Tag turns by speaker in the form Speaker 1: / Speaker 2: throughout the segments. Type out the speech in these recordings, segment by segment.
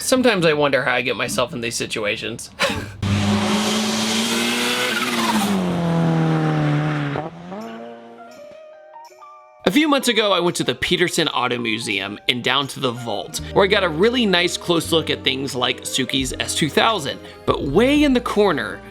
Speaker 1: Sometimes I wonder how I get myself in these situations. A few months ago, I went to the Peterson Auto Museum and down to the vault, where I got a really nice close look at things like Suzuki's S2000. But way in the corner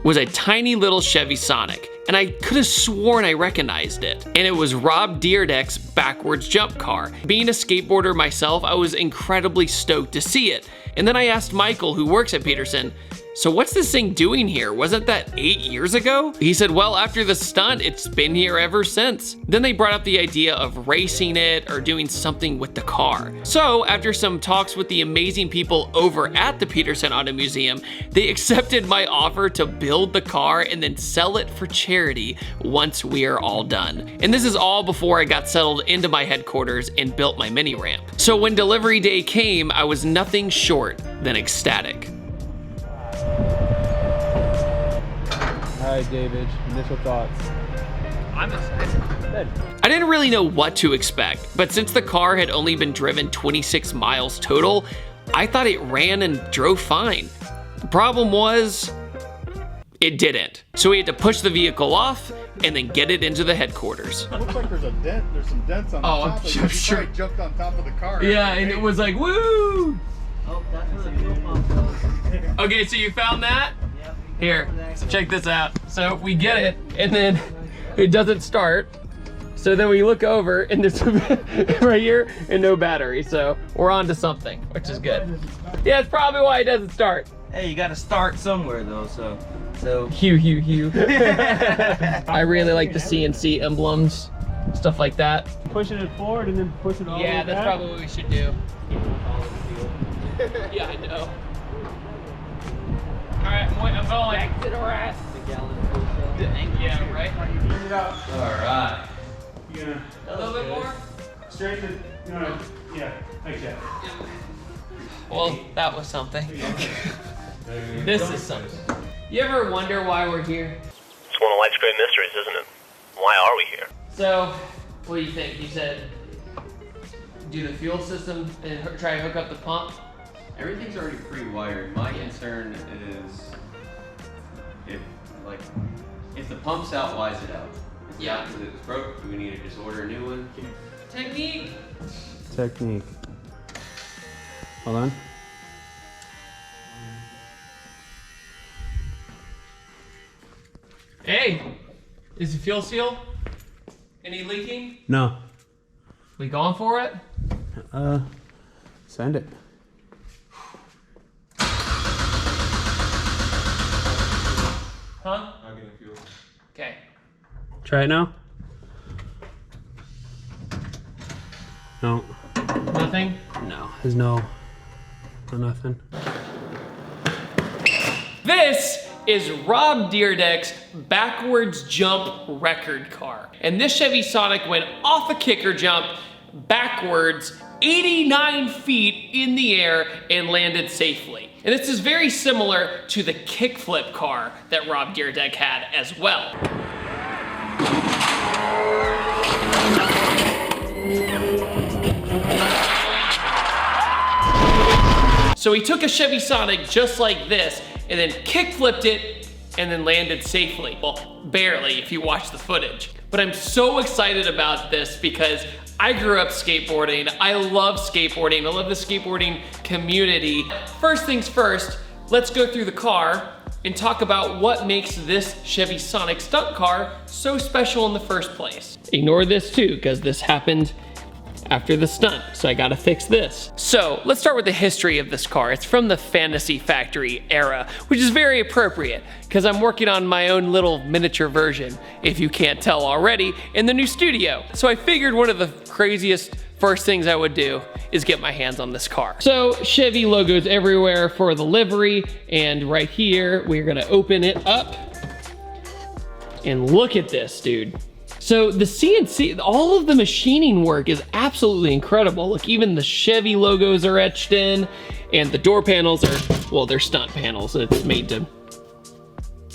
Speaker 1: was a tiny little Chevy Sonic, and I could have sworn I recognized it. And it was Rob Dyrdek's backwards jump car. Being a skateboarder myself, I was incredibly stoked to see it. And then I asked Michael, who works at Peterson, so what's this thing doing here? Wasn't that 8 years ago? He said, well, after the stunt, it's been here ever since. Then they brought up the idea of racing it or doing something with the car. So after some talks with the amazing people over at the Peterson Auto Museum, they accepted my offer to build the car and then sell it for charity once we are all done. And this is all before I got settled into my headquarters and built my mini ramp. So when delivery day came, I was nothing short than ecstatic.
Speaker 2: All right, David, initial thoughts.
Speaker 1: I'm excited. I didn't really know what to expect, but since the car had only been driven 26 miles total, I thought it ran and drove fine. The problem was, it didn't. So we had to push the vehicle off and then get it into the headquarters.
Speaker 3: It looks like there's a dent. There's some dents on the top.
Speaker 1: I'm sure.
Speaker 3: He jumped on top of the car.
Speaker 1: Yeah, and it was like, woo!
Speaker 4: Oh, that's where the fuel pump goes.
Speaker 1: Okay, so you found that? Here, so check this out. So we get it, and then it doesn't start. So then we look over, and there's right here, and no battery. So we're on to something, which is good. Yeah, it's probably why it doesn't start.
Speaker 4: Hey, you gotta start somewhere though, so.
Speaker 1: Hue. I really like the CNC emblems, stuff like that.
Speaker 2: Pushing it forward and then push it all the way
Speaker 1: Yeah,
Speaker 2: back.
Speaker 1: that's probably what we should do. Yeah, I know. Alright, I'm going. Back to the rest. Yeah, right?
Speaker 3: Bring it up.
Speaker 4: Alright.
Speaker 3: You gonna
Speaker 1: A little bit more?
Speaker 3: straighten it? You know, yeah, like that.
Speaker 1: Well, that was something. This is something. You ever wonder why we're here?
Speaker 5: It's one of life's great mysteries, isn't it? Why are we here?
Speaker 1: So, what do you think? You said do the fuel system and try to hook up the pump?
Speaker 6: Everything's already pre-wired. My concern is if the pump's out, why is it out? Is it out because it's broke? Do we need to just order a new one?
Speaker 1: Technique.
Speaker 2: Hold on.
Speaker 1: Hey, is the fuel seal? Any leaking?
Speaker 2: No.
Speaker 1: We going for it?
Speaker 2: Send it.
Speaker 1: Huh? Okay.
Speaker 2: Try it now. No.
Speaker 1: Nothing?
Speaker 2: No. There's no nothing.
Speaker 1: This is Rob Dyrdek's backwards jump record car. And this Chevy Sonic went off a kicker jump backwards 89 feet in the air and landed safely. And this is very similar to the kickflip car that Rob Dyrdek had as well. So he took a Chevy Sonic just like this and then kickflipped it and then landed safely. Well, barely if you watch the footage. But I'm so excited about this because I grew up skateboarding. I love skateboarding. I love the skateboarding community. First things first, let's go through the car and talk about what makes this Chevy Sonic stunt car so special in the first place. Ignore this too, because this happened after the stunt, so I gotta fix this. So let's start with the history of this car. It's from the Fantasy Factory era, which is very appropriate because I'm working on my own little miniature version, if you can't tell already, in the new studio. So I figured one of the craziest first things I would do is get my hands on this car. So Chevy logos everywhere for the livery, and right here, we're gonna open it up and look at this, dude. So the CNC, all of the machining work is absolutely incredible. Look, even the Chevy logos are etched in, and the door panels are, well, they're stunt panels. It's made to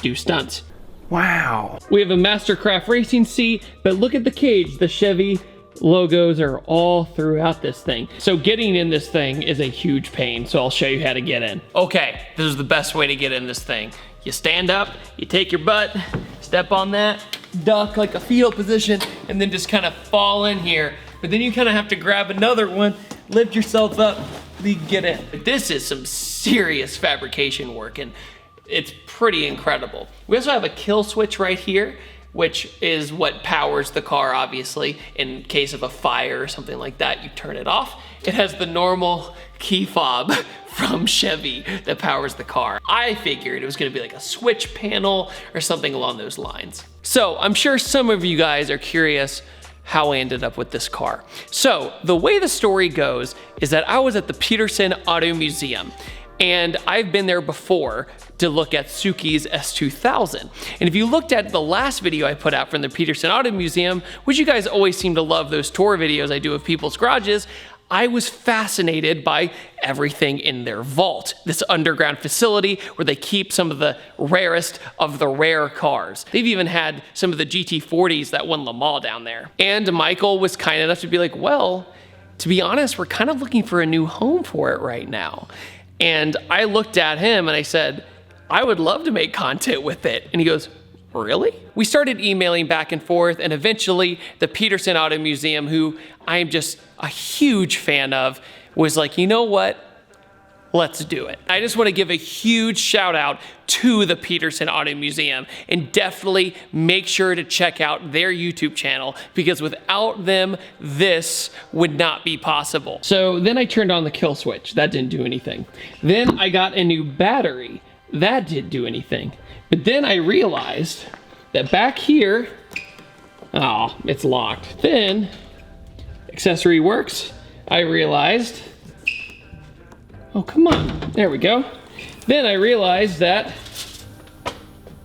Speaker 1: do stunts. Wow. We have a Mastercraft racing seat, but look at the cage. The Chevy logos are all throughout this thing. So getting in this thing is a huge pain, so I'll show you how to get in. Okay, this is the best way to get in this thing. You stand up, you take your butt, step on that, duck like a fetal position, and then just kind of fall in here. But then you kind of have to grab another one, lift yourself up, then you can get in. But this is some serious fabrication work, and it's pretty incredible. We also have a kill switch right here, which is what powers the car, obviously. In case of a fire or something like that, you turn it off. It has the normal key fob from Chevy that powers the car. I figured it was gonna be like a switch panel or something along those lines. So I'm sure some of you guys are curious how I ended up with this car. So the way the story goes is that I was at the Peterson Auto Museum, and I've been there before to look at Suki's S2000. And if you looked at the last video I put out from the Peterson Auto Museum, which you guys always seem to love those tour videos I do of people's garages, I was fascinated by everything in their vault, this underground facility where they keep some of the rarest of the rare cars. They've even had some of the GT40s that won Le Mans down there. And Michael was kind enough to be like, well, to be honest, we're kind of looking for a new home for it right now. And I looked at him and I said, I would love to make content with it. And he goes, really? We started emailing back and forth, and eventually the Peterson Auto Museum, who I am just a huge fan of, was like, you know what? Let's do it. I just want to give a huge shout out to the Peterson Auto Museum, and definitely make sure to check out their YouTube channel, because without them, this would not be possible. So then I turned on the kill switch. That didn't do anything. Then I got a new battery. That didn't do anything. But then I realized that back here, oh, it's locked. Then, accessory works. I realized, oh, come on, there we go. Then I realized that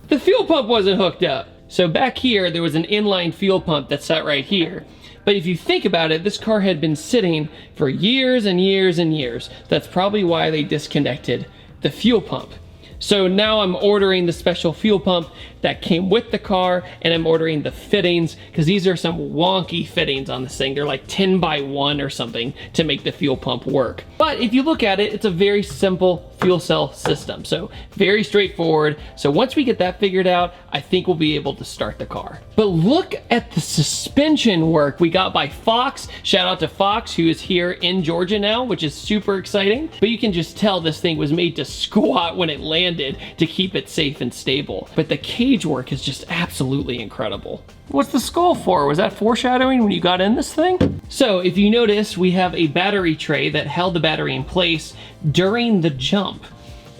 Speaker 1: the fuel pump wasn't hooked up. So back here, there was an inline fuel pump that sat right here. But if you think about it, this car had been sitting for years and years and years. That's probably why they disconnected the fuel pump. So now I'm ordering the special fuel pump that came with the car, and I'm ordering the fittings, because these are some wonky fittings on this thing. They're like 10 by 1 or something to make the fuel pump work. But if you look at it, it's a very simple fuel cell system. So very straightforward. So once we get that figured out, I think we'll be able to start the car. But look at the suspension work we got by Fox. Shout out to Fox, who is here in Georgia now, which is super exciting. But you can just tell this thing was made to squat when it landed to keep it safe and stable. But the cage work is just absolutely incredible. What's the skull for? Was that foreshadowing when you got in this thing? So if you notice, we have a battery tray that held the battery in place during the jump.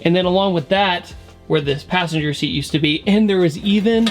Speaker 1: And then along with that, where this passenger seat used to be, and there was even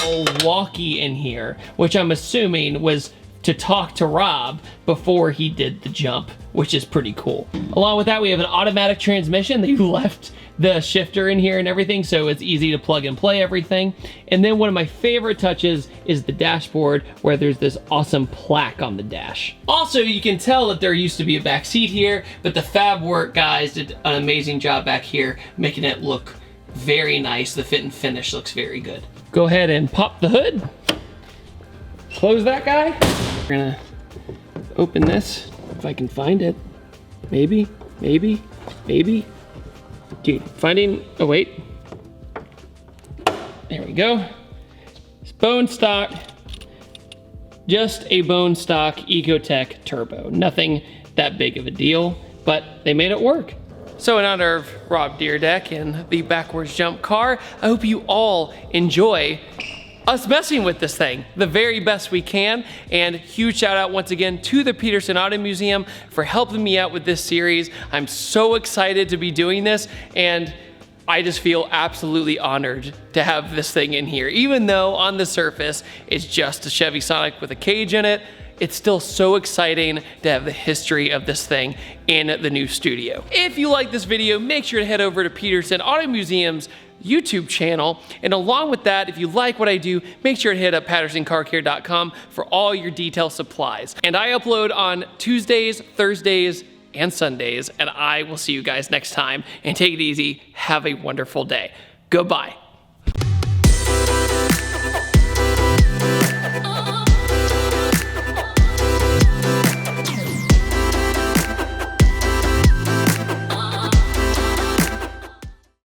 Speaker 1: a walkie in here, which I'm assuming was to talk to Rob before he did the jump, which is pretty cool. Along with that, we have an automatic transmission. They left the shifter in here and everything, so it's easy to plug and play everything. And then one of my favorite touches is the dashboard, where there's this awesome plaque on the dash. Also, you can tell that there used to be a back seat here, but the fab work guys did an amazing job back here, making it look very nice. The fit and finish looks very good. Go ahead and pop the hood. Close that guy. We're gonna open this, if I can find it. Maybe, maybe, maybe. Dude, finding, oh wait. There we go. It's bone stock. Just a bone stock Ecotec Turbo. Nothing that big of a deal, but they made it work. So in honor of Rob Deerdeck and the backwards jump car, I hope you all enjoy us messing with this thing the very best we can. And huge shout out once again to the Peterson Auto Museum for helping me out with this series. I'm so excited to be doing this, and I just feel absolutely honored to have this thing in here. Even though on the surface it's just a Chevy Sonic with a cage in it, it's still so exciting to have the history of this thing in the new studio. If you like this video, make sure to head over to Peterson Auto Museum's YouTube channel. And along with that, if you like what I do, make sure to hit up pattersoncarcare.com for all your detail supplies. And I upload on Tuesdays, Thursdays, and Sundays, and I will see you guys next time. And take it easy. Have a wonderful day. Goodbye.